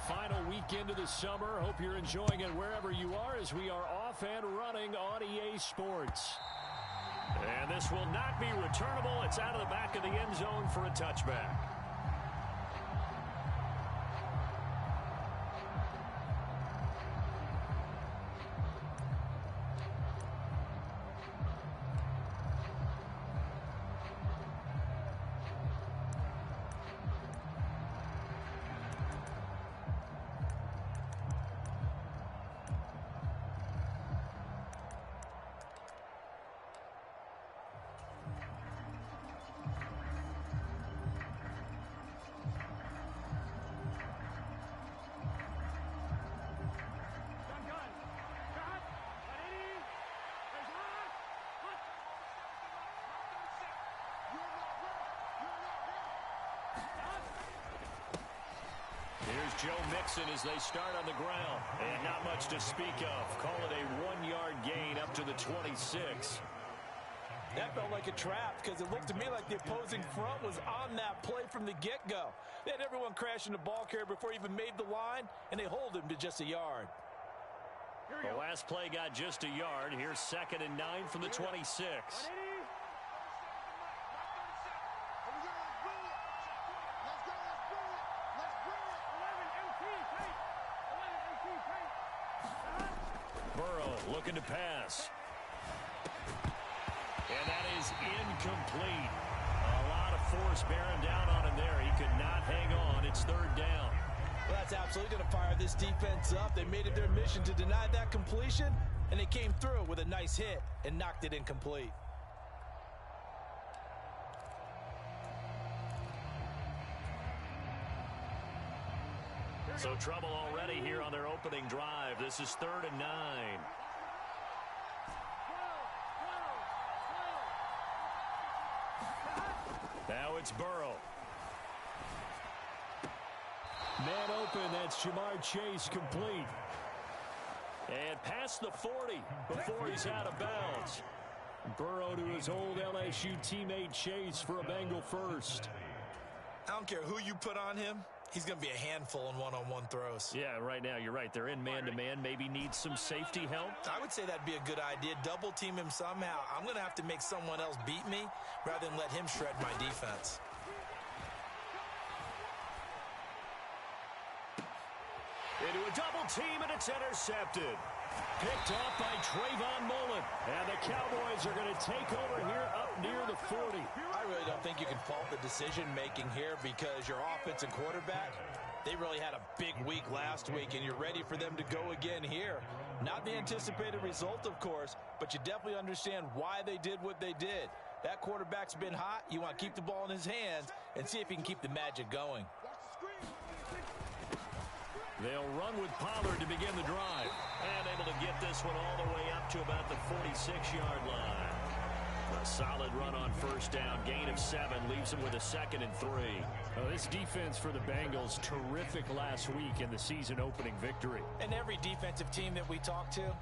final weekend of the summer. Hope you're enjoying it wherever you are as we are off and running on EA Sports. And this will not be returnable. It's out of the back of the end zone for a touchback. Joe Mixon as they start on the ground. And not much to speak of. Call it a 1-yard gain up to the 26. That felt like a trap because it looked to me like the opposing front was on that play from the get-go. They had everyone crashing the ball carrier before he even made the line, and they hold him to just a yard. The last play got just a yard. Here's 2nd and 9 from the 26. Burrow looking to pass. And that is incomplete. A lot of force bearing down on him there. He could not hang on. It's 3rd down. Well, that's absolutely going to fire this defense up. They made it their mission to deny that completion, and they came through with a nice hit and knocked it incomplete. So trouble already here on their opening drive. This is 3rd and 9. Now it's Burrow. Man open, that's Jamar Chase complete. And past the 40 before he's out of bounds. Burrow to his old LSU teammate Chase for a Bengal first. I don't care who you put on him. He's going to be a handful in one-on-one throws. Yeah, right now, you're right. They're in man-to-man. Maybe needs some safety help. I would say that'd be a good idea. Double team him somehow. I'm going to have to make someone else beat me rather than let him shred my defense. Into a double team, and it's intercepted. Picked off by Trayvon Mullen. And the Cowboys are going to take over here up near the 40. I really don't think you can fault the decision-making here because your offense and quarterback, they really had a big week last week, and you're ready for them to go again here. Not the anticipated result, of course, but you definitely understand why they did what they did. That quarterback's been hot. You want to keep the ball in his hands and see if he can keep the magic going. They'll run with Pollard to begin the drive. And able to get this one all the way up to about the 46-yard line. A solid run on 1st down. Gain of 7 leaves them with a 2nd and 3. Oh, this defense for the Bengals, terrific last week in the season opening victory. And every defensive team that we talk to,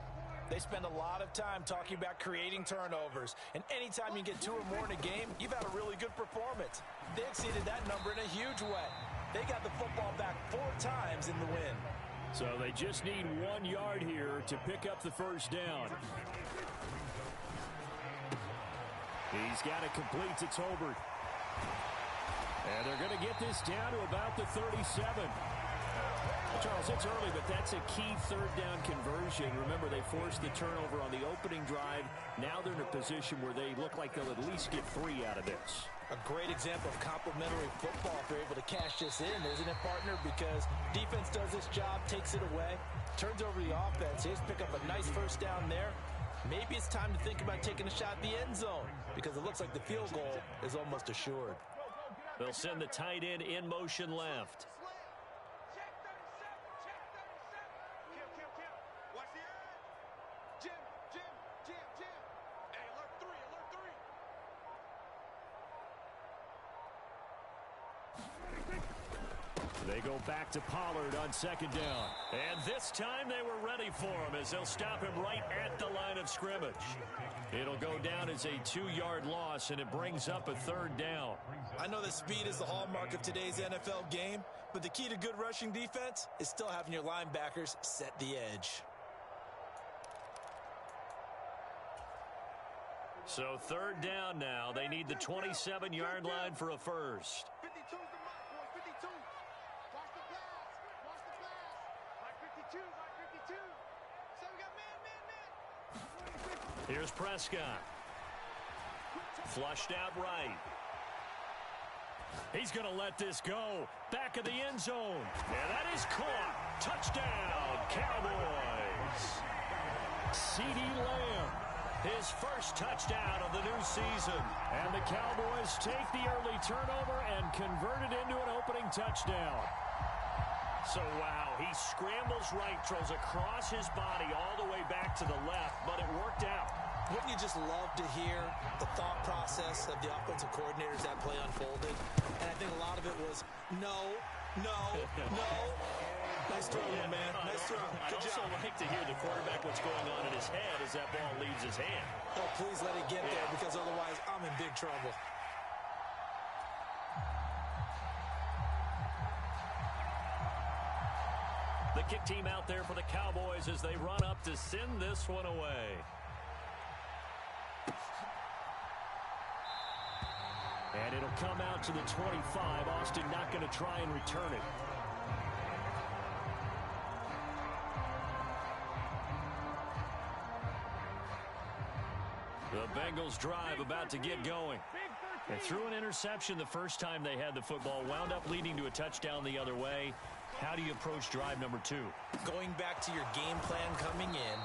they spend a lot of time talking about creating turnovers. And anytime you get 2 or more in a game, you've had a really good performance. They exceeded that number in a huge way. They got the football back 4 times in the win. So they just need 1 yard here to pick up the 1st down. He's got it complete to Tolbert. And they're going to get this down to about the 37. Charles, it's early, but that's a key 3rd down conversion. Remember, they forced the turnover on the opening drive. Now they're in a position where they look like they'll at least get 3 out of this. A great example of complementary football if they're able to cash this in, isn't it, partner? Because defense does this job, takes it away, turns over the offense. Here's pick up a nice 1st down there. Maybe it's time to think about taking a shot at the end zone because it looks like the field goal is almost assured. They'll send the tight end in motion left. They go back to Pollard on second down. And this time they were ready for him as they'll stop him right at the line of scrimmage. It'll go down as a 2-yard loss, and it brings up a third down. I know that speed is the hallmark of today's NFL game, but the key to good rushing defense is still having your linebackers set the edge. So third down now. They need the 27-yard line for a first. 52's the mark, boys. 52. Watch the blast. Watch the blast. Mark 52. Mark 52. So we got man. Here's Prescott. Flushed out right. He's going to let this go. Back of the end zone. And that is caught. Touchdown, Cowboys. CeeDee Lamb. His first touchdown of the new season. And the Cowboys take the early turnover and convert it into an opening touchdown. So, wow, he scrambles right, throws across his body all the way back to the left, but it worked out. Wouldn't you just love to hear the thought process of the offensive coordinators that play unfolded? And I think a lot of it was, no. Nice throw, man. Nice throw. I'd also like to hear the quarterback what's going on in his head as that ball leaves his hand. Oh, please let it get there, because otherwise I'm in big trouble. The kick team out there for the Cowboys as they run up to send this one away. And it'll come out to the 25. Austin not going to try and return it. The Bengals drive about to get going. They threw an interception the first time they had the football, wound up leading to a touchdown the other way. How do you approach drive number 2? Going back to your game plan coming in,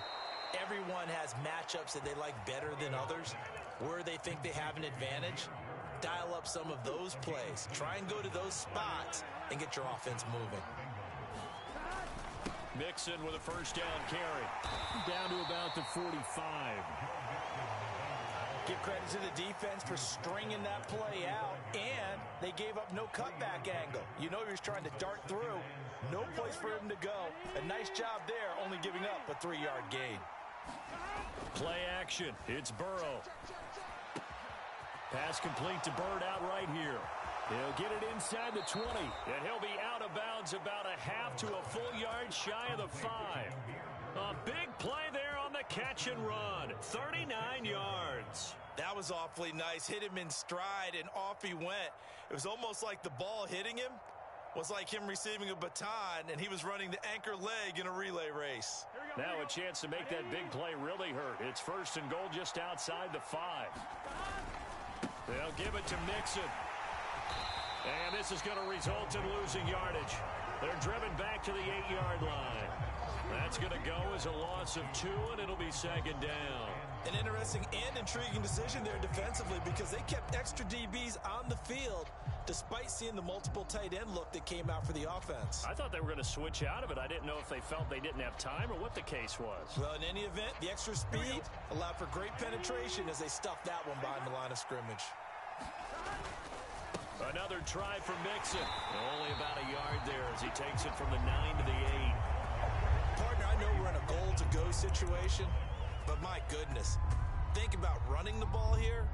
everyone has matchups that they like better than others. Where they think they have an advantage, dial up some of those plays. Try and go to those spots and get your offense moving. Mixon with a first down carry. Down to about the 45. Give credit to the defense for stringing that play out, and they gave up no cutback angle. You know he was trying to dart through. No place for him to go. A nice job there, only giving up a 3-yard gain. Play action. It's Burrow. Pass complete to Bird out right here. He'll get it inside the 20, and he'll be out of bounds about a half to a full yard shy of the 5. A big play there on the catch and run. 39 yards. That was awfully nice. Hit him in stride, and off he went. It was almost like the ball hitting him was like him receiving a baton, and he was running the anchor leg in a relay race. Now a chance to make that big play really hurt. It's first and goal just outside the 5. They'll give it to Mixon. And this is going to result in losing yardage. They're driven back to the 8-yard line. That's going to go as a loss of 2, and it'll be second down. An interesting and intriguing decision there defensively, because they kept extra DBs on the field despite seeing the multiple tight end look that came out for the offense. I thought they were going to switch out of it. I didn't know if they felt they didn't have time or what the case was. Well, in any event, the extra speed allowed for great penetration as they stuffed that one behind the line of scrimmage. Another try for Mixon. Only about a yard there as he takes it from the 9 to the 8. Partner, I know we're in a goal-to-go situation, but my goodness, think about running the ball here.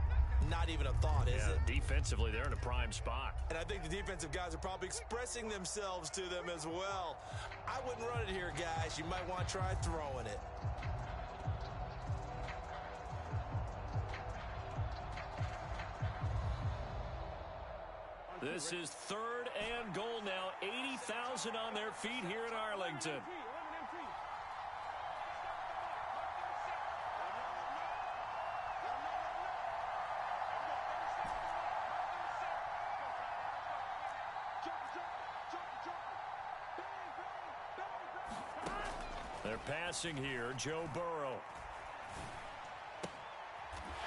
Not even a thought, is it? Defensively, they're in a prime spot. And I think the defensive guys are probably expressing themselves to them as well. I wouldn't run it here, guys. You might want to try throwing it. This is third and goal now. 80,000 on their feet here in Arlington. They're passing here. Joe Burrow.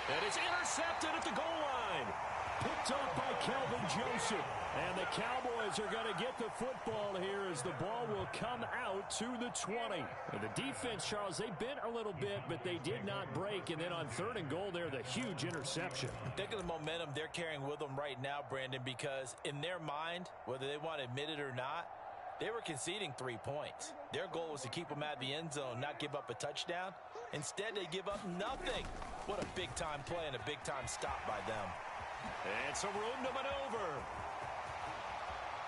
And it's intercepted at the goal line. Picked off by Kelvin Joseph. And the Cowboys are going to get the football here as the ball will come out to the 20. And the defense, Charles, they bent a little bit, but they did not break. And then on 3rd and goal there, the huge interception. Think of the momentum they're carrying with them right now, Brandon, because in their mind, whether they want to admit it or not, they were conceding 3 points. Their goal was to keep them out of the end zone, not give up a touchdown. Instead, they give up nothing. What a big-time play and a big-time stop by them. And some room to maneuver.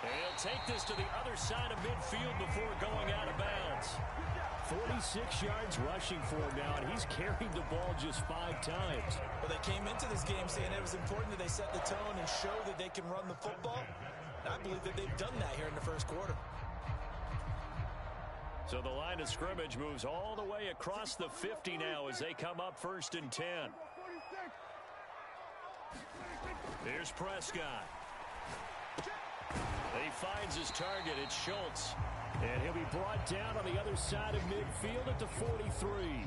And he'll take this to the other side of midfield before going out of bounds. 46 yards rushing for him now, and he's carried the ball just 5 times. Well, they came into this game saying it was important that they set the tone and show that they can run the football. And I believe that they've done that here in the first quarter. So the line of scrimmage moves all the way across the 50 now as they come up 1st and 10. Here's Prescott. He finds his target. It's Schultz. And he'll be brought down on the other side of midfield at the 43.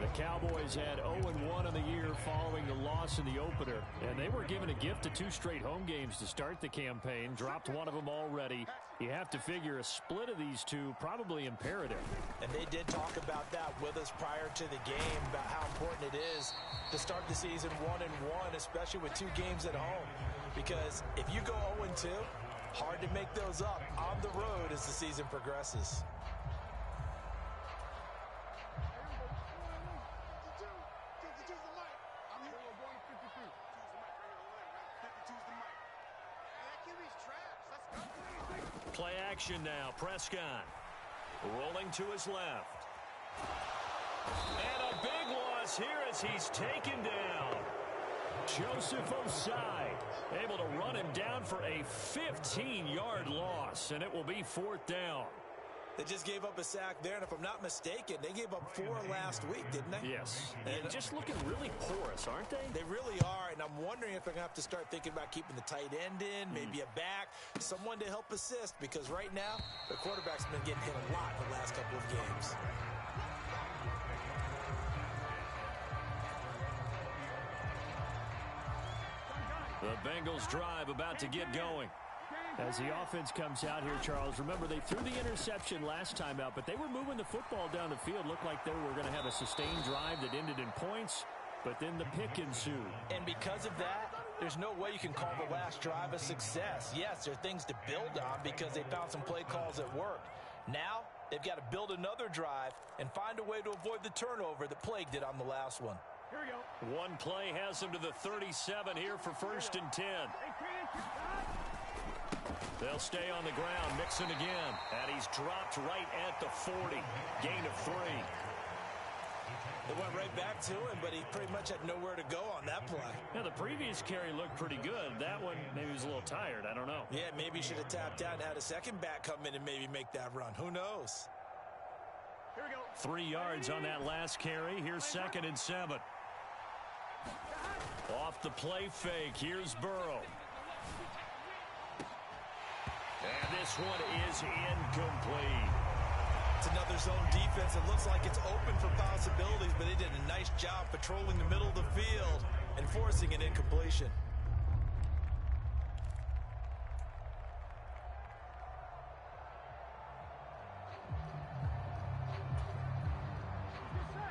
The Cowboys had 0-1 on the year following the loss in the opener. And they were given a gift of 2 straight home games to start the campaign. Dropped one of them already. You have to figure a split of these two probably imperative. And they did talk about that with us prior to the game, about how important it is to start the season 1-1, especially with 2 games at home. Because if you go 0-2, hard to make those up on the road as the season progresses. Play action now. Prescott rolling to his left. And a big loss here as he's taken down. Joseph Osai able to run him down for a 15-yard loss, and it will be 4th down. They just gave up a sack there, and if I'm not mistaken, they gave up 4 last week, didn't they? Yes. And just looking really porous, aren't they? They really are, and I'm wondering if they're going to have to start thinking about keeping the tight end in, maybe a back, someone to help assist, because right now, the quarterback's been getting hit a lot in the last couple of games. The Bengals drive about to get going. As the offense comes out here, Charles, remember they threw the interception last time out, but they were moving the football down the field. Looked like they were going to have a sustained drive that ended in points, but then the pick ensued. And because of that, there's no way you can call the last drive a success. Yes, there are things to build on because they found some play calls that worked. Now, they've got to build another drive and find a way to avoid the turnover that plagued it on the last one. Here we go. One play has them to the 37 here for 1st and 10. They'll stay on the ground, Mixon again, and he's dropped right at the 40. Gain of 3. They went right back to him, but he pretty much had nowhere to go on that play. Yeah, the previous carry looked pretty good. That one, maybe he was a little tired. I don't know. Yeah, maybe he should have tapped out and had a second back come in and maybe make that run. Who knows? Here we go. 3 yards on that last carry. Here's 2nd and 7. Off the play fake. Here's Burrow. And this one is incomplete. It's another zone defense. It looks like it's open for possibilities, but they did a nice job patrolling the middle of the field and forcing an incompletion.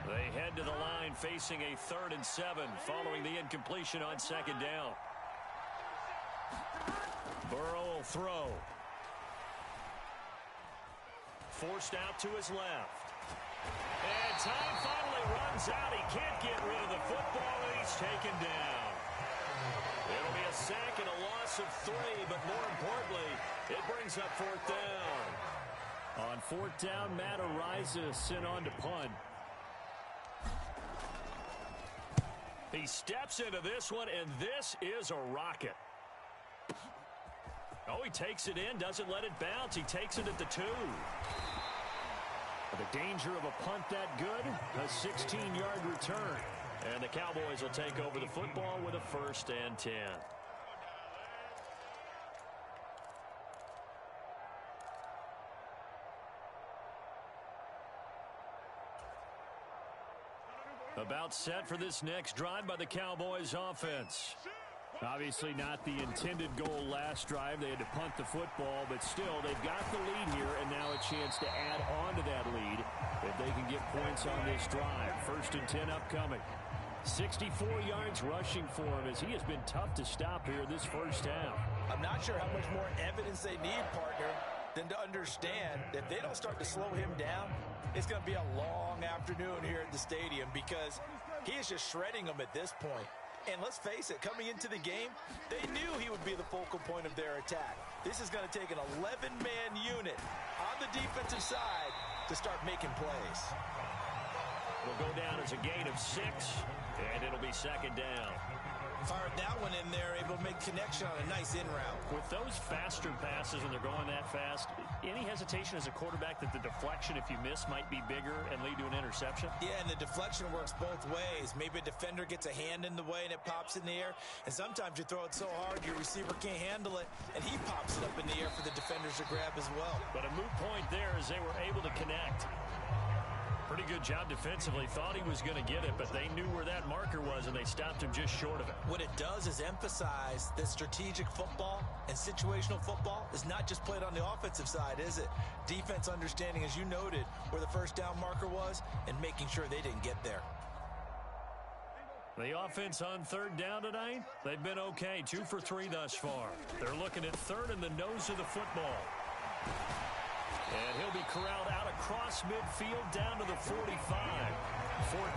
They head to the line facing a 3rd and 7 following the incompletion on 2nd down. Burrow will throw. Forced out to his left. And time finally runs out. He can't get rid of the football, and he's taken down. It'll be a sack and a loss of 3, but more importantly, it brings up 4th down. On 4th down, Matt Araiza sent on to punt. He steps into this one, and this is a rocket. Oh, he takes it in, doesn't let it bounce. He takes it at the 2. The danger of a punt that good, a 16-yard return. And the Cowboys will take over the football with a 1st and 10. About set for this next drive by the Cowboys offense. Obviously not the intended goal last drive. They had to punt the football, but still, they've got the lead here, and now a chance to add on to that lead if they can get points on this drive. 1st and 10 upcoming. 64 yards rushing for him as he has been tough to stop here this first half. I'm not sure how much more evidence they need, partner, than to understand that if they don't start to slow him down, it's going to be a long afternoon here at the stadium because he is just shredding them at this point. And let's face it, coming into the game, they knew he would be the focal point of their attack. This is going to take an 11-man unit on the defensive side to start making plays. It'll go down as a gain of 6, and it'll be 2nd down. Fired that one in there, able to make connection on a nice in route. With those faster passes and they're going that fast, any hesitation as a quarterback that the deflection, if you miss, might be bigger and lead to an interception? Yeah, and the deflection works both ways. Maybe a defender gets a hand in the way and it pops in the air, and sometimes you throw it so hard your receiver can't handle it, and he pops it up in the air for the defenders to grab as well. But a moot point there as they were able to connect. Pretty good job defensively. Thought he was going to get it, but they knew where that marker was, and they stopped him just short of it. What it does is emphasize that strategic football and situational football is not just played on the offensive side, is it? Defense understanding, as you noted, where the first down marker was and making sure they didn't get there. The offense on 3rd down tonight, they've been okay. 2 for 3 thus far. They're looking at 3rd in the nose of the football. And he'll be corralled out across midfield down to the 45.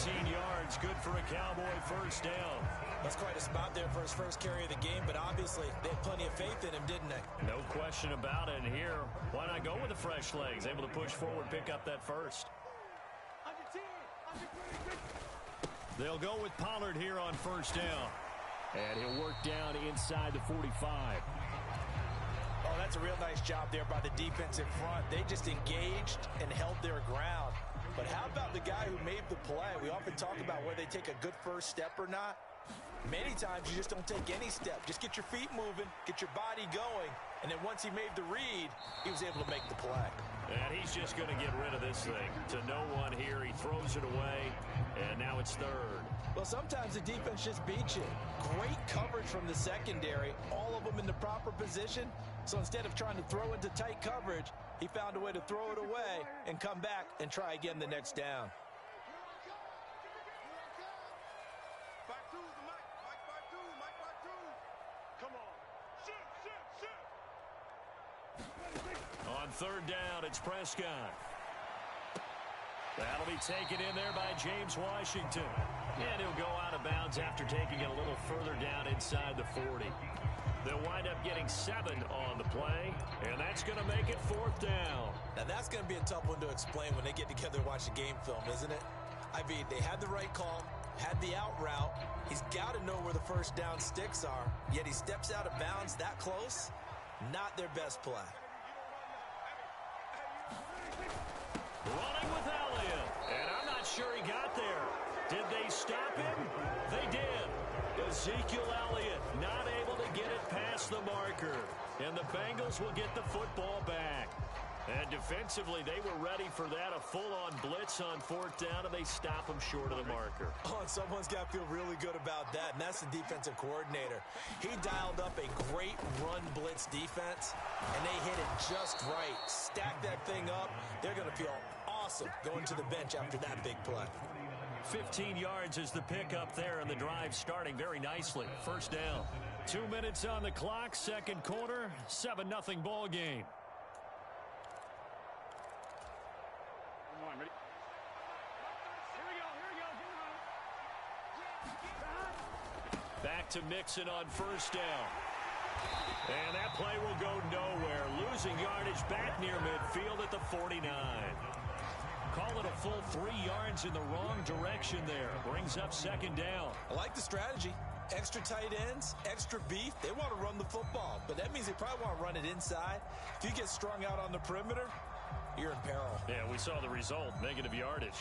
14 yards, good for a Cowboy first down. That's quite a spot there for his first carry of the game, but obviously they had plenty of faith in him, didn't they? No question about it. And here, why not go with the fresh legs? Able to push forward, pick up that first. They'll go with Pollard here on 1st down. And he'll work down inside the 45. Oh, that's a real nice job there by the defense in front. They just engaged and held their ground. But how about the guy who made the play? We often talk about whether they take a good first step or not. Many times you just don't take any step. Just get your feet moving, get your body going, and then once he made the read, he was able to make the play. And he's just going to get rid of this thing. To no one here, he throws it away, and now it's 3rd. Well, sometimes the defense just beats you. Great coverage from the secondary, all of them in the proper position. So instead of trying to throw into tight coverage, he found a way to throw it away and come back and try again the next down. On 3rd down, it's Prescott. That'll be taken in there by James Washington. And he'll go out of bounds after taking it a little further down inside the 40. They'll wind up getting 7 on the play, and that's going to make it 4th down. Now, that's going to be a tough one to explain when they get together and watch the game film, isn't it? I mean, they had the right call, had the out route. He's got to know where the first down sticks are, yet he steps out of bounds that close. Not their best play. Running with Elliott, and I'm not sure he got there. Did they stop him? They did. Ezekiel Elliott not able to get it past the marker, and the Bengals will get the football back. And defensively, they were ready for that, a full-on blitz on 4th down, and they stop him short of the marker. Oh, and someone's got to feel really good about that, and that's the defensive coordinator. He dialed up a great run blitz defense, and they hit it just right. Stack that thing up. They're going to feel awesome going to the bench after that big play. 15 yards is the pickup there, and the drive starting very nicely. First down. 2 minutes on the clock, 2nd quarter, 7-0 ball game. Back to Mixon on 1st down. And that play will go nowhere. Losing yardage back near midfield at the 49. Call it a full 3 yards in the wrong direction there. Brings up 2nd down. I like the strategy. Extra tight ends, extra beef. They want to run the football, but that means they probably want to run it inside. If you get strung out on the perimeter, you're in peril. Yeah, we saw the result. Negative yardage.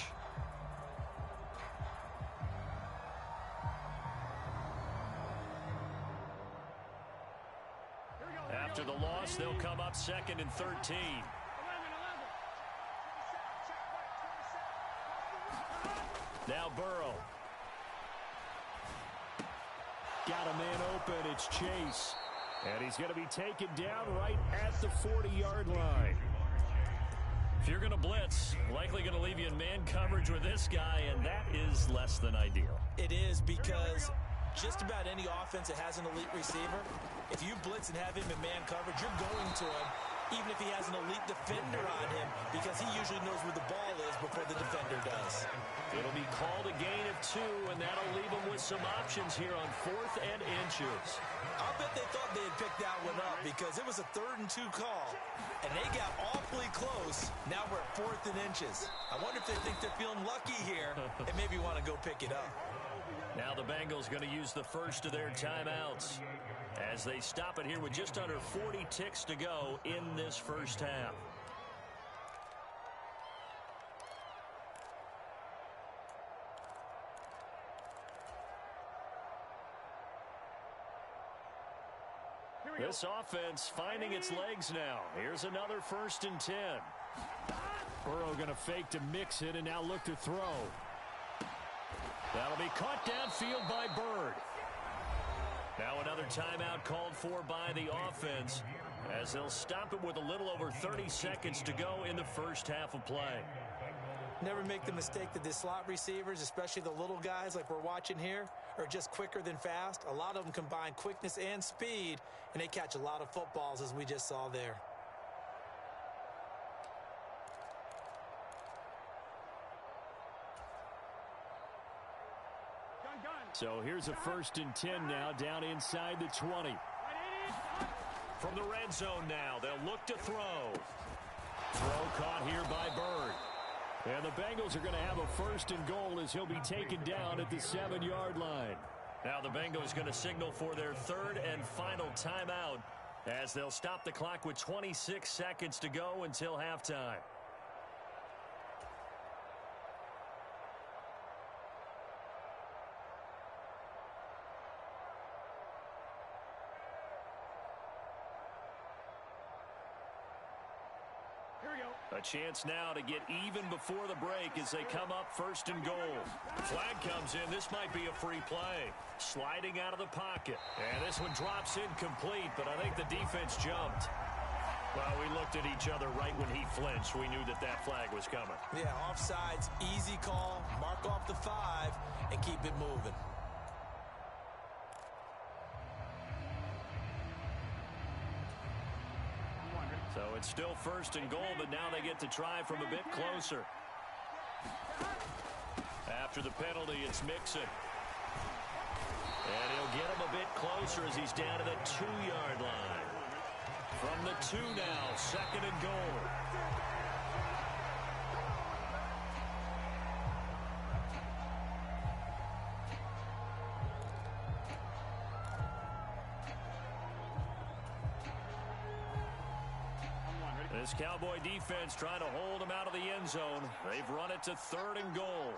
After the loss, they'll come up 2nd and 13. Now Burrow. got a man open. It's Chase. And he's going to be taken down right at the 40-yard line. If you're going to blitz, likely going to leave you in man coverage with this guy, and that is less than ideal. It is, because just about any offense that has an elite receiver, if you blitz and have him in man coverage, you're going to him, even if he has an elite defender on him, because he usually knows where the ball is before the defender does. It'll be called a gain of 2, and that'll leave him with some options here on 4th and inches. I'll bet they thought they had picked that one up, because it was a 3rd and 2 call, and they got awfully close. Now we're at 4th and inches. I wonder if they think they're feeling lucky here and maybe want to go pick it up. Now the Bengals going to use the first of their timeouts as they stop it here with just under 40 ticks to go in this first half. This offense finding its legs now. Here's another 1st and 10. Burrow going to fake to mix it and now look to throw. That'll be caught downfield by Bird. Now another timeout called for by the offense as they'll stop it with a little over 30 seconds to go in the first half of play. Never make the mistake that the slot receivers, especially the little guys like we're watching here, are just quicker than fast. A lot of them combine quickness and speed, and they catch a lot of footballs, as we just saw there. So here's a 1st and 10 now down inside the 20. From the red zone now, they'll look to throw. Throw caught here by Bird. And the Bengals are going to have a 1st and goal as he'll be taken down at the 7-yard line. Now the Bengals going to signal for their 3rd and final timeout as they'll stop the clock with 26 seconds to go until halftime. A chance now to get even before the break as they come up 1st and goal. Flag comes in. This might be a free play. Sliding out of the pocket. And this one drops incomplete, but I think the defense jumped. Well, we looked at each other right when he flinched. We knew that that flag was coming. Yeah, offsides, easy call. Mark off the 5 and keep it moving. So it's still 1st and goal, but now they get to try from a bit closer. After the penalty, it's Mixon. And he'll get him a bit closer as he's down to the 2-yard line. From the 2 now, 2nd and goal. This Cowboy defense trying to hold him out of the end zone. They've run it to 3rd and goal.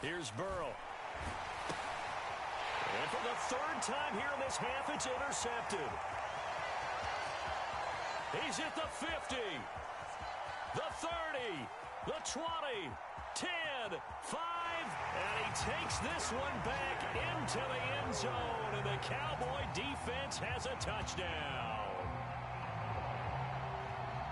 Here's Burrow. And for the 3rd time here in this half, it's intercepted. He's at the 50, the 30, the 20, 10, 5, and he takes this one back into the end zone, and the Cowboy defense has a touchdown.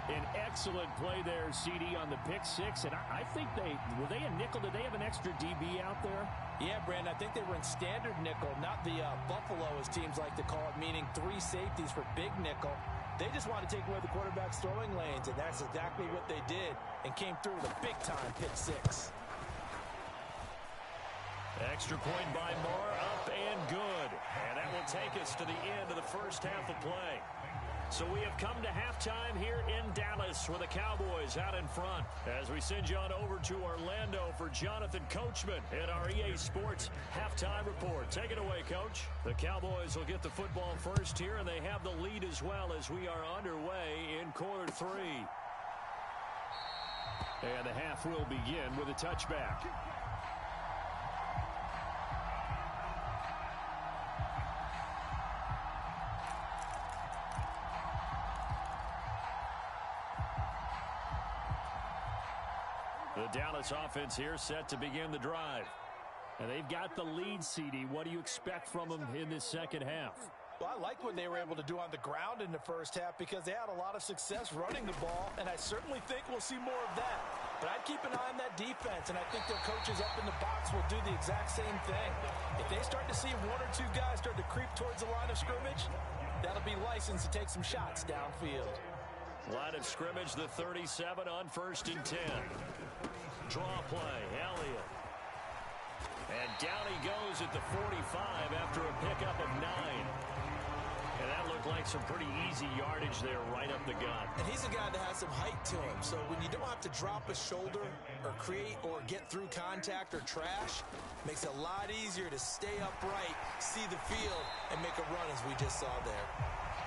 An excellent play there, CD, on the pick 6, and I think were they a nickel? Did they have an extra DB out there? Yeah, Brandon, I think they were in standard nickel, not the Buffalo, as teams like to call it, meaning 3 safeties for big nickel. They just want to take away the quarterback's throwing lanes, and that's exactly what they did, and came through with a big-time pick 6. Extra point by Moore, up and good. And that will take us to the end of the first half of play. So we have come to halftime here in Dallas with the Cowboys out in front. As we send you on over to Orlando for Jonathan Coachman at our EA Sports Halftime Report. Take it away, Coach. The Cowboys will get the football first here, and they have the lead as well as we are underway in quarter 3. And the half will begin with a touchback. The Dallas offense here set to begin the drive. And they've got the lead, CD. What do you expect from them in this second half? Well, I like what they were able to do on the ground in the first half because they had a lot of success running the ball, and I certainly think we'll see more of that. But I'd keep an eye on that defense, and I think their coaches up in the box will do the exact same thing. If they start to see one or two guys start to creep towards the line of scrimmage, that'll be license to take some shots downfield. Line of scrimmage, the 37 on 1st and 10. Draw play, Elliott. And down he goes at the 45 after a pickup of 9. And that looked like some pretty easy yardage there right up the gut. And he's a guy that has some height to him, so when you don't have to drop a shoulder or create or get through contact or trash, makes it a lot easier to stay upright, see the field, and make a run as we just saw there.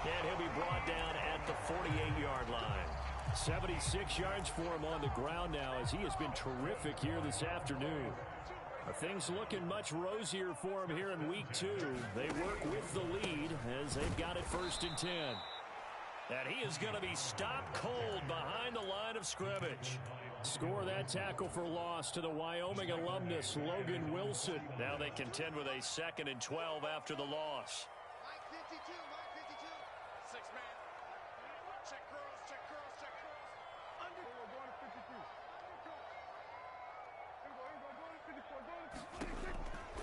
And he'll be brought down at the 48-yard line. 76 yards for him on the ground now as he has been terrific here this afternoon. Things looking much rosier for him here in week 2. They work with the lead as they've got it 1st and 10. And he is going to be stopped cold behind the line of scrimmage. Score that tackle for loss to the Wyoming alumnus, Logan Wilson. Now they contend with a 2nd and 12 after the loss. Mike 52, Mike 52. 6-man. Check girls, check girls, check girls. Under. We're going to 53.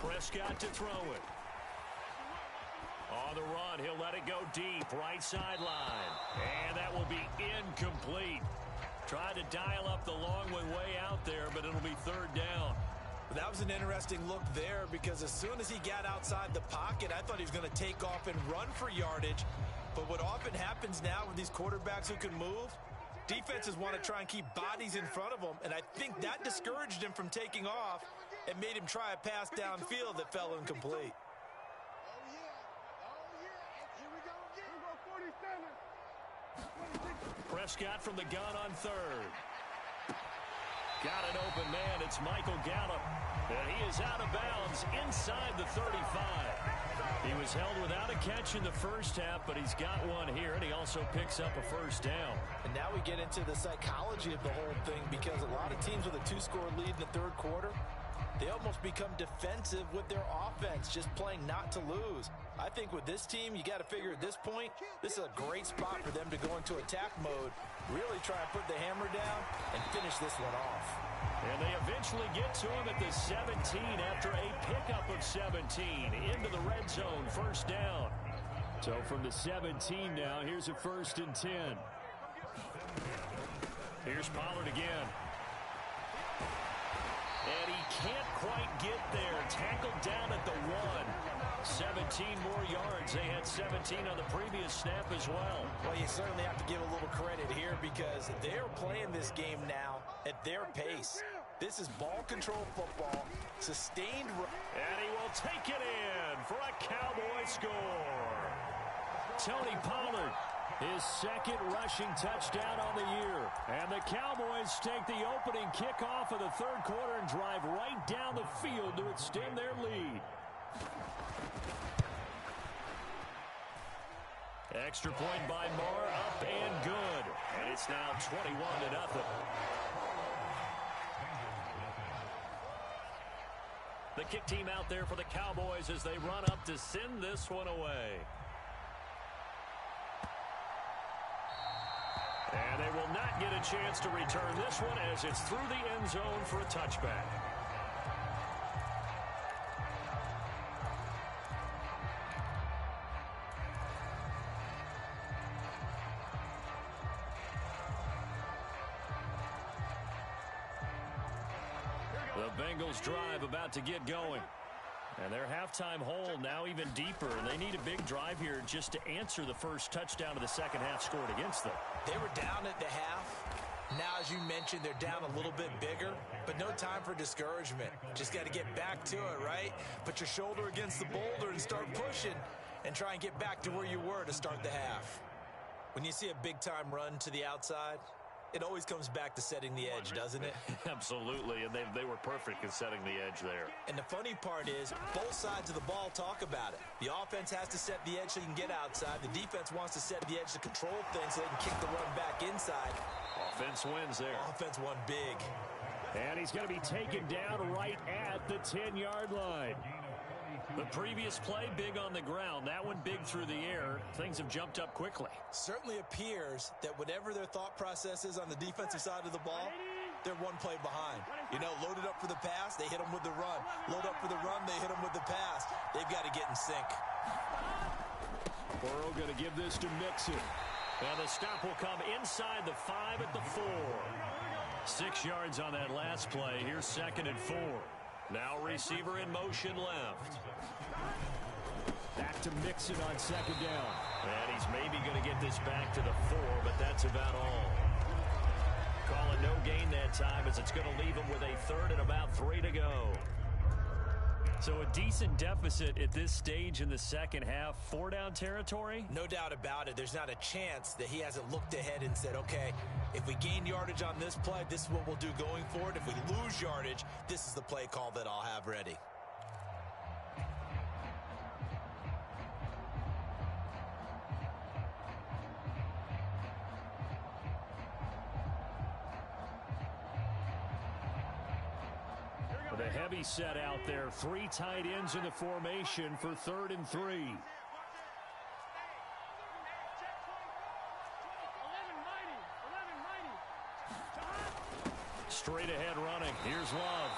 Prescott to throw it. On the run, he'll let it go deep, right sideline. And that will be incomplete. Tried to dial up the long way out there, but it'll be 3rd down. That was an interesting look there because as soon as he got outside the pocket, I thought he was going to take off and run for yardage. But what often happens now with these quarterbacks who can move, defenses want to try and keep bodies in front of them, and I think that discouraged him from taking off and made him try a pass downfield that fell incomplete. Oh, yeah. And here we go again. 47. Prescott from the gun on 3rd. Got an open man. It's Michael Gallup. And he is out of bounds inside the 35. He was held without a catch in the first half, but he's got one here, and he also picks up a 1st down. And now we get into the psychology of the whole thing because a lot of teams with a 2-score lead in the 3rd quarter, they almost become defensive with their offense, just playing not to lose. I think with this team, you got to figure at this point, this is a great spot for them to go into attack mode, really try and put the hammer down and finish this one off. And they eventually get to him at the 17 after a pickup of 17 into the red zone, 1st down. So from the 17 now, here's a 1st and 10. Here's Pollard again. And he can't quite get there. Tackled down at the 1. 17 more yards. They had 17 on the previous snap as well. Well, you certainly have to give a little credit here because they're playing this game now at their pace. This is ball control football, sustained. And he will take it in for a Cowboy score. Tony Pollard, his 2nd rushing touchdown on the year. And the Cowboys take the opening kickoff of the 3rd quarter and drive right down the field to extend their lead. Extra point by Moore, up and good. And it's now 21-0. The kick team out there for the Cowboys as they run up to send this one away. And they will not get a chance to return this one as it's through the end zone for a touchback. The Bengals drive about to get going. And their halftime hole now even deeper. And they need a big drive here just to answer the first touchdown of the second half scored against them. They were down at the half. Now, as you mentioned, they're down a little bit bigger, but no time for discouragement. Just got to get back to it, right? Put your shoulder against the boulder and start pushing and try and get back to where you were to start the half. When you see a big-time run to the outside, it always comes back to setting the edge, doesn't it? Absolutely, and they were perfect in setting the edge there. And the funny part is, both sides of the ball talk about it. The offense has to set the edge so you can get outside. The defense wants to set the edge to control things so they can kick the run back inside. Offense wins there. Offense won big. And he's going to be taken down right at the 10-yard line. The previous play, big on the ground. That one big through the air. Things have jumped up quickly. Certainly appears that whatever their thought process is on the defensive side of the ball, they're one play behind. You know, loaded up for the pass, they hit them with the run. Load up for the run, they hit them with the pass. They've got to get in sync. Burrow going to give this to Mixon. And the stop will come inside the 5 at the 4. 6 yards on that last play. Here's 2nd and 4. Now receiver in motion left. Back to Mixon on 2nd down. And he's maybe going to get this back to the 4, but that's about all. Call it no gain that time as it's going to leave him with a 3rd and about 3 to go. So a decent deficit at this stage in the second half. 4-down territory? No doubt about it. There's not a chance that he hasn't looked ahead and said, okay, if we gain yardage on this play, this is what we'll do going forward. If we lose yardage, this is the play call that I'll have ready. With a heavy set out there, 3 tight ends in the formation for 3rd and 3. Straight ahead running. Here's Love.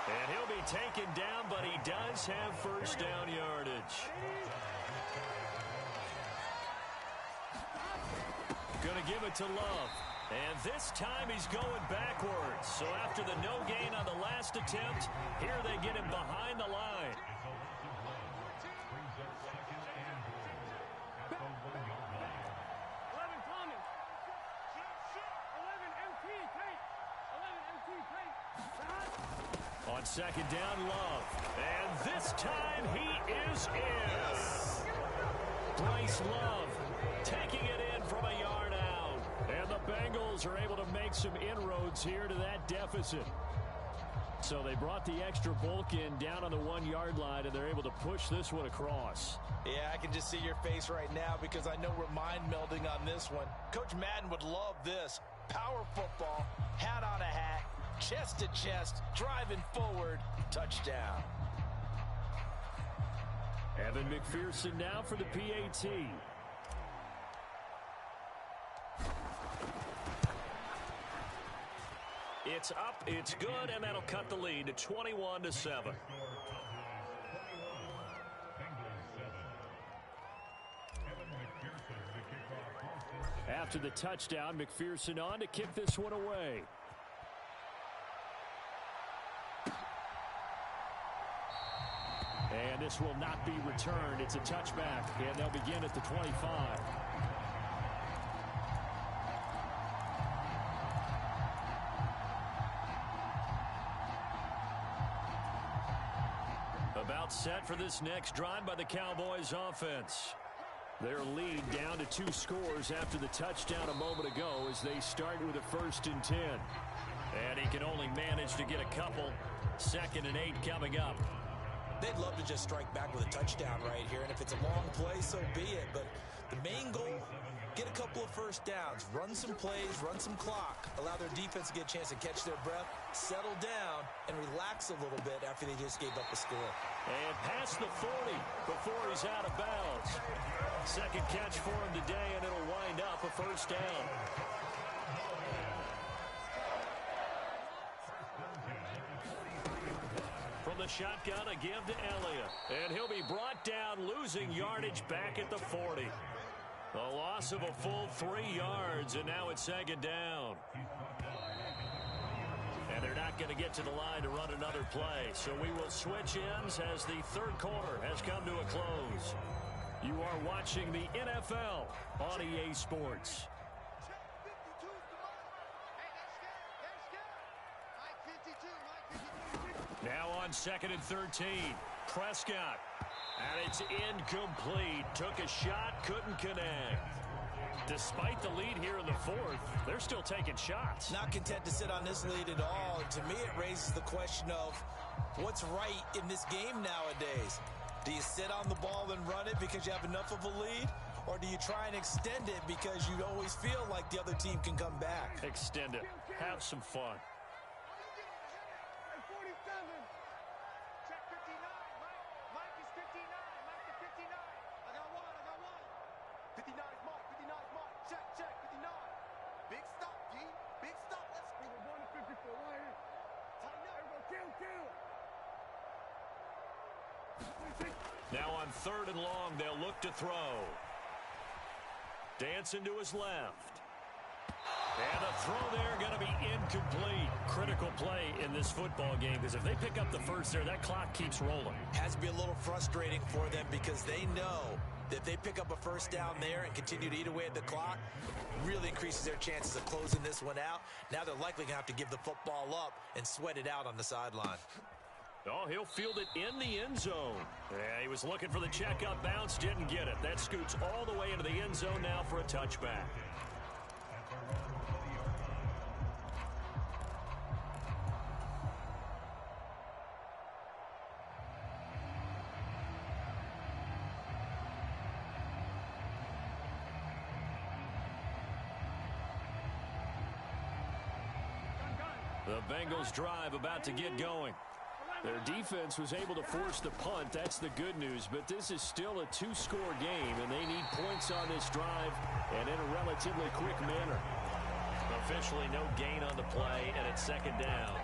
And he'll be taken down, but he does have 1st down yardage. Gonna give it to Love. And this time he's going backwards. So after the no gain on the last attempt, here they get him behind the line. On 2nd down, Love. And this time he is in. Bryce Love taking it in from a yard out. And the Bengals are able to make some inroads here to that deficit. So they brought the extra bulk in down on the 1-yard line, and they're able to push this one across. Yeah, I can just see your face right now because I know we're mind melding on this one. Coach Madden would love this. Power football, hat on a hat, chest to chest, driving forward, touchdown. Evan McPherson now for the PAT. It's up, it's good, and that'll cut the lead to 21-7. After the touchdown, McPherson on to kick this one away. And this will not be returned. It's a touchback, and they'll begin at the 25. About set for this next drive by the Cowboys offense. Their lead down to 2 scores after the touchdown a moment ago as they start with a 1st and 10. And he can only manage to get a couple. 2nd and 8 coming up. They'd love to just strike back with a touchdown right here, and if it's a long play, so be it. But the main goal, get a couple of 1st downs, run some plays, run some clock, allow their defense to get a chance to catch their breath, settle down, and relax a little bit after they just gave up a score. And past the 40 before he's out of bounds. 2nd catch for him today, and it'll wind up a 1st down. From the shotgun, a give to Elliott. And he'll be brought down, losing yardage back at the 40. A loss of a full 3 yards, and now it's 2nd down. And they're not going to get to the line to run another play. So we will switch ends as the 3rd quarter has come to a close. You are watching the NFL on EA Sports. Now on 2nd and 13. Prescott. And it's incomplete. Took a shot, couldn't connect. Despite the lead here in the 4th, they're still taking shots. Not content to sit on this lead at all. And to me, it raises the question of what's right in this game nowadays. Do you sit on the ball and run it because you have enough of a lead? Or do you try and extend it because you always feel like the other team can come back? Extend it. Have some fun. Mark the 59. I got one. 59 is Mark. 59 is Mark. Check. 59. Big stop, G. Big stop. Let's go. We're going to 54. Right here. Tighten up. Kill. Now on 3rd and long, they'll look to throw. Dancing to his left. And the throw there going to be incomplete. Critical play in this football game, because if they pick up the first there, that clock keeps rolling. Has to be a little frustrating for them because they know that if they pick up a first down there and continue to eat away at the clock, really increases their chances of closing this one out. Now they're likely going to have to give the football up and sweat it out on the sideline. Oh, he'll field it in the end zone. Yeah, he was looking for the checkup bounce, didn't get it. That scoots all the way into the end zone now for a touchback. The Bengals drive about to get going. Their defense was able to force the punt. That's the good news. But this is still a 2-score game, and they need points on this drive and in a relatively quick manner. Officially no gain on the play, and it's 2nd down.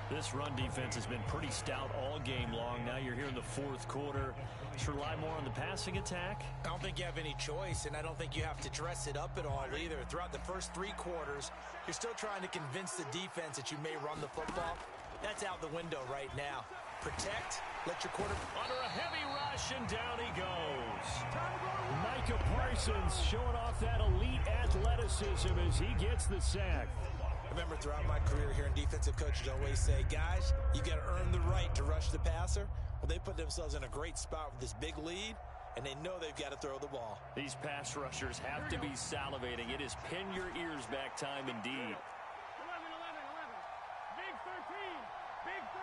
This run defense has been pretty stout all game long. Now you're here in the 4th quarter. Should rely more on the passing attack? I don't think you have any choice, and I don't think you have to dress it up at all either. Throughout the first 3 quarters, you're still trying to convince the defense that you may run the football. That's out the window right now. Protect, let your quarterback... Under a heavy rush, and down he goes. Micah Parsons showing off that elite athleticism as he gets the sack. I remember throughout my career here in defensive coaches always say, guys, you got to earn the right to rush the passer. Well, they put themselves in a great spot with this big lead, and they know they've got to throw the ball. These pass rushers have to be salivating. It is pin your ears back time indeed. 11. Big 13.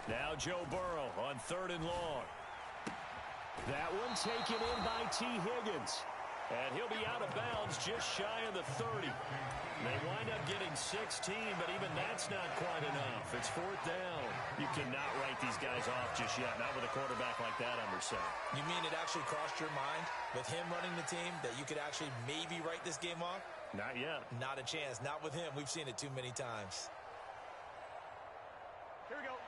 Now Joe Burrow on 3rd and long. That one taken in by T. Higgins. And he'll be out of bounds just shy of the 30. They wind up getting 16, but even that's not quite enough. It's 4th down. You cannot write these guys off just yet, not with a quarterback like that under center. You mean it actually crossed your mind with him running the team that you could actually maybe write this game off? Not yet. Not a chance. Not with him. We've seen it too many times. Here we go.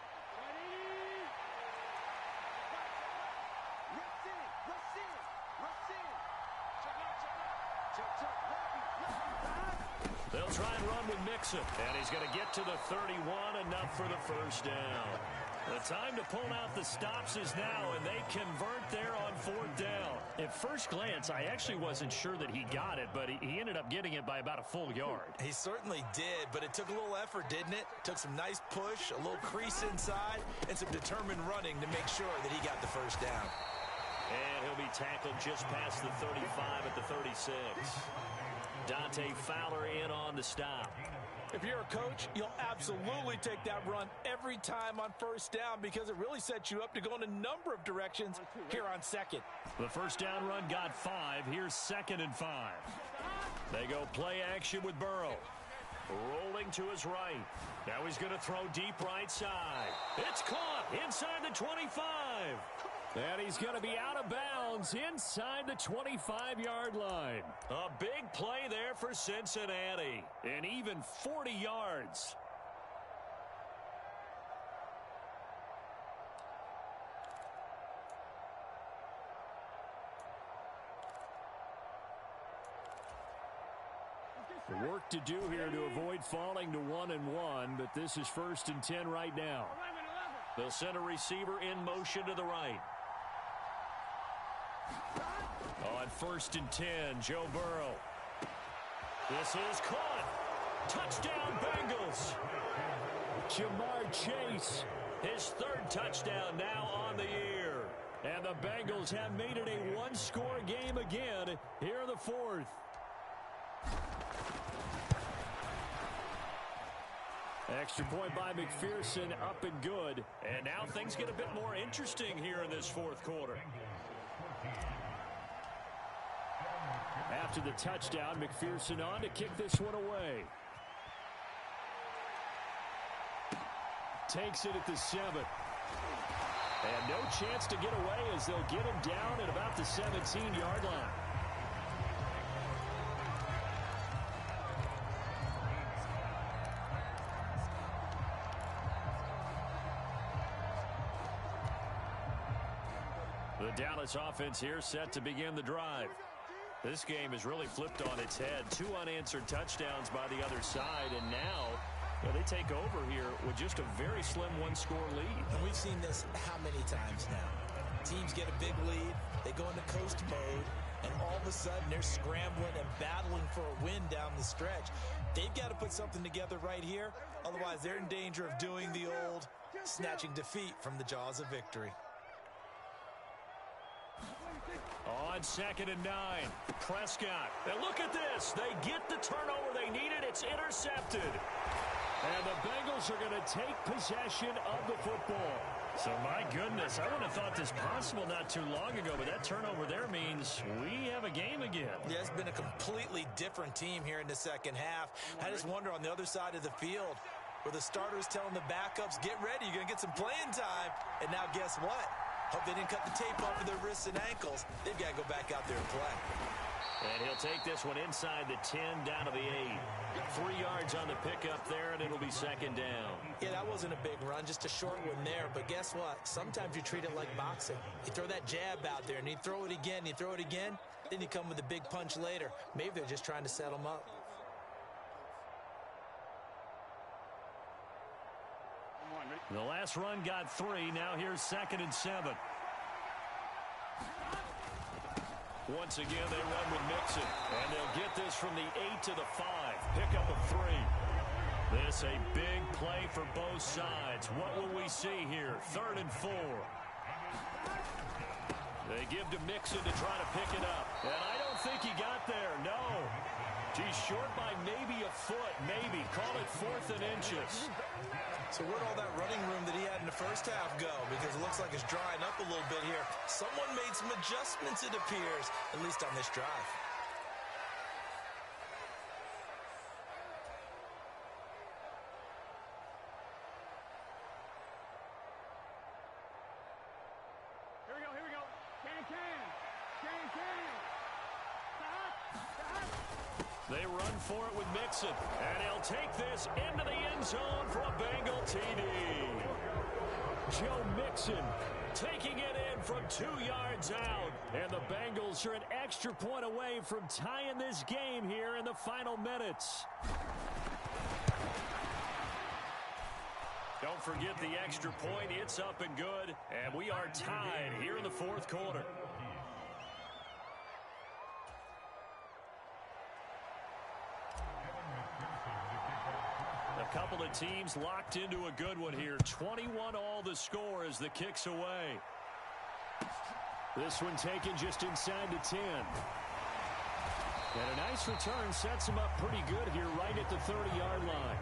They'll try and run with Mixon. And he's going to get to the 31, enough for the first down. The time to pull out the stops is now, and they convert there on 4th down. At first glance, I actually wasn't sure that he got it, but he ended up getting it by about a full yard. He certainly did, but it took a little effort, didn't it? Took some nice push, a little crease inside, and some determined running to make sure that he got the first down. And he'll be tackled just past the 35 at the 36. Dante Fowler in on the stop. If you're a coach, you'll absolutely take that run every time on first down because it really sets you up to go in a number of directions here on 2nd. The first down run got 5. Here's 2nd and 5. They go play action with Burrow. Rolling to his right. Now he's going to throw deep right side. It's caught inside the 25. And he's going to be out of bounds inside the 25-yard line. A big play there for Cincinnati. And even 40 yards. Work to do here to avoid falling to 1-1, but this is 1st and 10 right now. They'll send a receiver in motion to the right. On 1st and 10, Joe Burrow. This is caught. Touchdown, Bengals. Jamar Chase, his 3rd touchdown now on the year. And the Bengals have made it a 1-score game again here in the 4th. Extra point by McPherson, up and good. And now things get a bit more interesting here in this 4th quarter. After the touchdown, McPherson on to kick this one away. takes it at the 7. And no chance to get away as they'll get him down at about the 17-yard line. The Dallas offense here set to begin the drive. This game is really flipped on its head. 2 unanswered touchdowns by the other side, and now they take over here with just a very slim one-score lead. And we've seen this how many times now? Teams get a big lead, they go into coast mode, and all of a sudden they're scrambling and battling for a win down the stretch. They've got to put something together right here, otherwise they're in danger of doing the old snatching defeat from the jaws of victory. On 2nd and 9, Prescott. And look at this. They get the turnover they needed. It's intercepted. And the Bengals are going to take possession of the football. So, my goodness, I wouldn't have thought this possible not too long ago, but that turnover there means we have a game again. Yeah, it's been a completely different team here in the second half. I just wonder on the other side of the field, where the starters telling the backups, get ready, you're going to get some playing time. And now guess what? Hope they didn't cut the tape off of their wrists and ankles. They've got to go back out there and play. And he'll take this one inside the 10, down to the 8. 3 yards on the pickup there, and it'll be 2nd down. Yeah, that wasn't a big run, just a short one there. But guess what? Sometimes you treat it like boxing. You throw that jab out there, and you throw it again, you throw it again, then you come with a big punch later. Maybe they're just trying to set them up. The last run got 3. Now here's 2nd and 7. Once again, they run with Mixon. And they'll get this from the 8 to the 5. Pickup of 3. This a big play for both sides. What will we see here? 3rd and 4. They give to Mixon to try to pick it up. And I don't think he got there. No. He's short by maybe a foot. Maybe. Call it 4th and inches. So where'd all that running room that he had in the first half go? Because it looks like it's drying up a little bit here. Someone made some adjustments, it appears, at least on this drive. Here we go. Can. They run for it with Mixon, and he'll take this into the end zone for a Bengal TD. Joe Mixon taking it in from 2 yards out, and the Bengals are an extra point away from tying this game here in the final minutes. Don't forget the extra point. It's up and good, and we are tied here in the 4th quarter. A couple of teams locked into a good one here. 21 all the score as the kick's away. This one taken just inside the 10. And a nice return sets him up pretty good here right at the 30-yard line.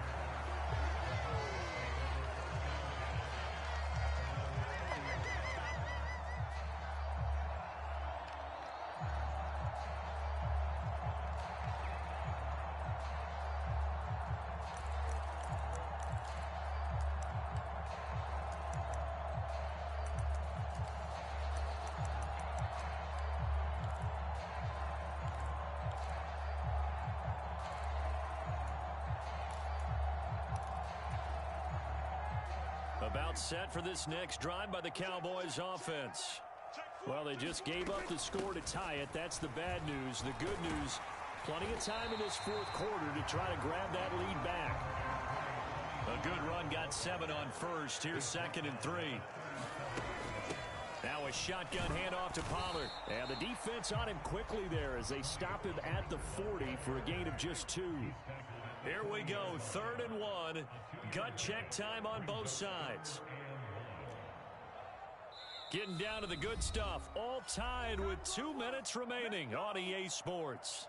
About set for this next drive by the Cowboys offense. Well, they just gave up the score to tie it. That's the bad news. The good news, plenty of time in this 4th quarter to try to grab that lead back. A good run got 7 on first. Here's 2nd and 3. Now a shotgun handoff to Pollard. And the defense on him quickly there as they stop him at the 40 for a gain of just 2. Here we go, 3rd and 1. Gut check time on both sides. Getting down to the good stuff. All tied with 2 minutes remaining on EA Sports.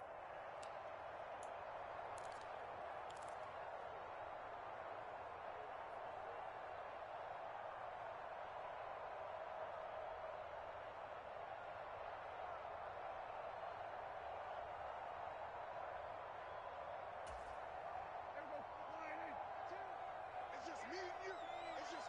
It's just me and you. It's just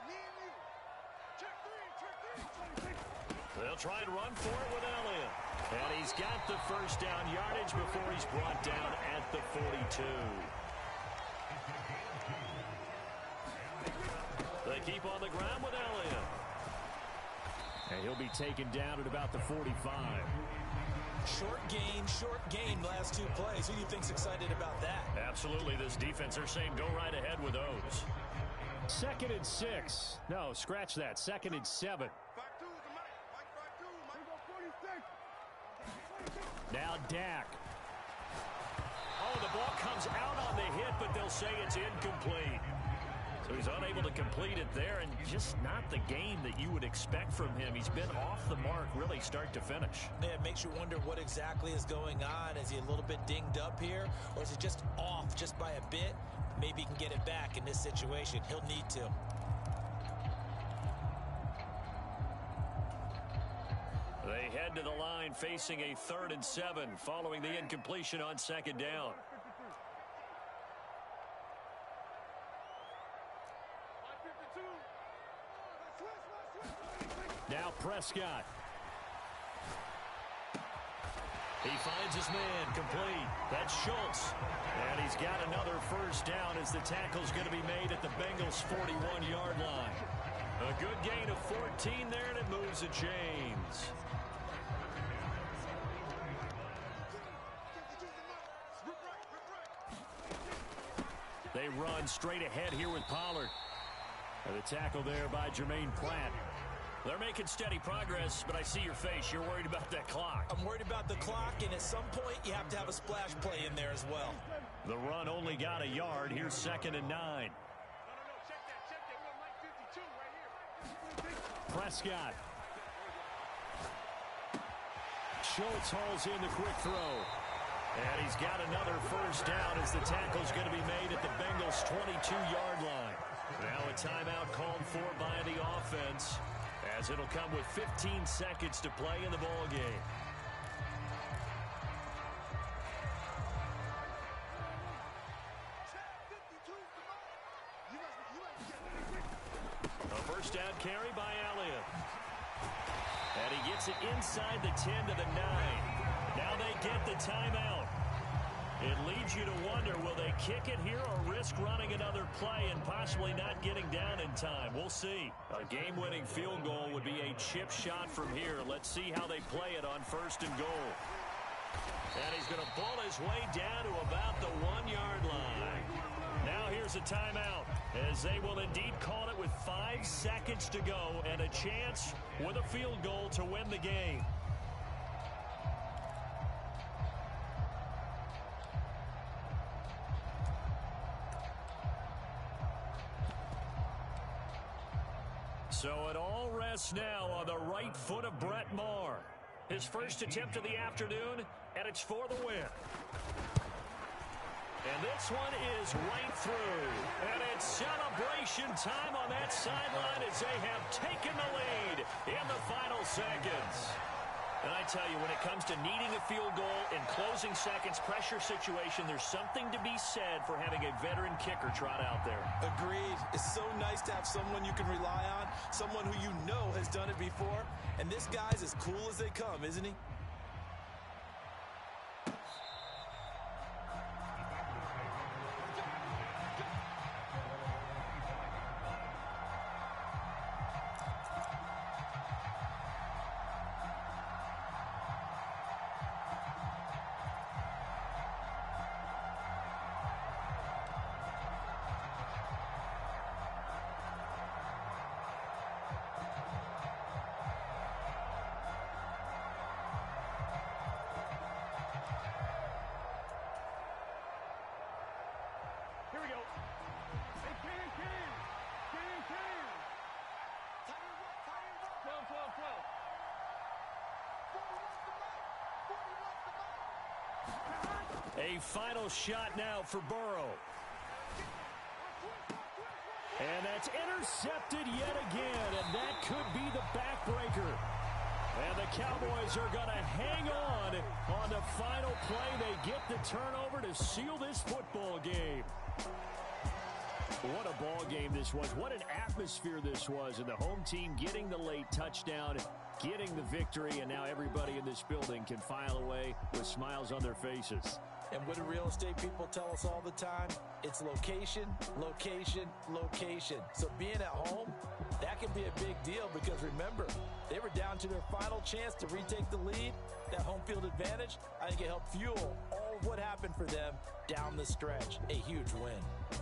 They'll try and run for it with Elliott. And he's got the first down yardage before he's brought down at the 42. They keep on the ground with Elliott. And he'll be taken down at about the 45. Short gain last two plays. Who do you think's excited about that? Absolutely. This defense, they're saying go right ahead with those. 2nd and 6. No, scratch that. 2nd and 7. Now Dak. Oh, the ball comes out on the hit, but they'll say it's incomplete. So he's unable to complete it there, and just not the game that you would expect from him. He's been off the mark really start to finish. Yeah, it makes you wonder what exactly is going on. Is he a little bit dinged up here, or is it just off just by a bit? Maybe he can get it back in this situation. He'll need to. They head to the line facing a 3rd and 7 following the incompletion on 2nd down. Now Prescott. He finds his man complete. That's Schultz. And he's got another first down as the tackle's going to be made at the Bengals' 41-yard line. A good gain of 14 there, and it moves the chains. They run straight ahead here with Pollard. And the tackle there by Jermaine Pratt. They're making steady progress, but I see your face. You're worried about that clock. I'm worried about the clock, and at some point, you have to have a splash play in there as well. The run only got a yard. Here's 2nd and 9. Check that. We're on Mike 52 right here. Prescott. Schultz hauls in the quick throw. And he's got another first down as the tackle's going to be made at the Bengals' 22-yard line. Now a timeout called for by the offense, as it'll come with 15 seconds to play in the ball game. A first down carry by Elliott. And he gets it inside the 10 to the 9. Now they get the timeout. It leads you to wonder, will they kick it here or risk running another play and possibly not getting down in time? We'll see. A game-winning field goal would be a chip shot from here. Let's see how they play it on 1st and goal. And he's going to pull his way down to about the 1-yard line. Now here's a timeout, as they will indeed call it with 5 seconds to go and a chance with a field goal to win the game. So it all rests now on the right foot of Brett Maher. His first attempt of the afternoon, and it's for the win. And this one is right through. And it's celebration time on that sideline as they have taken the lead in the final seconds. And I tell you, when it comes to needing a field goal in closing seconds, pressure situation, there's something to be said for having a veteran kicker trot out there. Agreed. It's so nice to have someone you can rely on, someone who you know has done it before. And this guy's as cool as they come, isn't he? Here we go. Hey, Ken. Tight end 12. A final shot now for Burrow. And that's intercepted yet again, and that could be the backbreaker. And the Cowboys are going to hang on the final play. They get the turnover to seal this football game. What a ball game this was. What an atmosphere this was. And the home team getting the late touchdown getting the victory, and now everybody in this building can file away with smiles on their faces. And what do real estate people tell us all the time? It's location, location, location. So being at home, that can be a big deal because remember, they were down to their final chance to retake the lead. That home field advantage, I think it helped fuel all of what happened for them down the stretch. A huge win.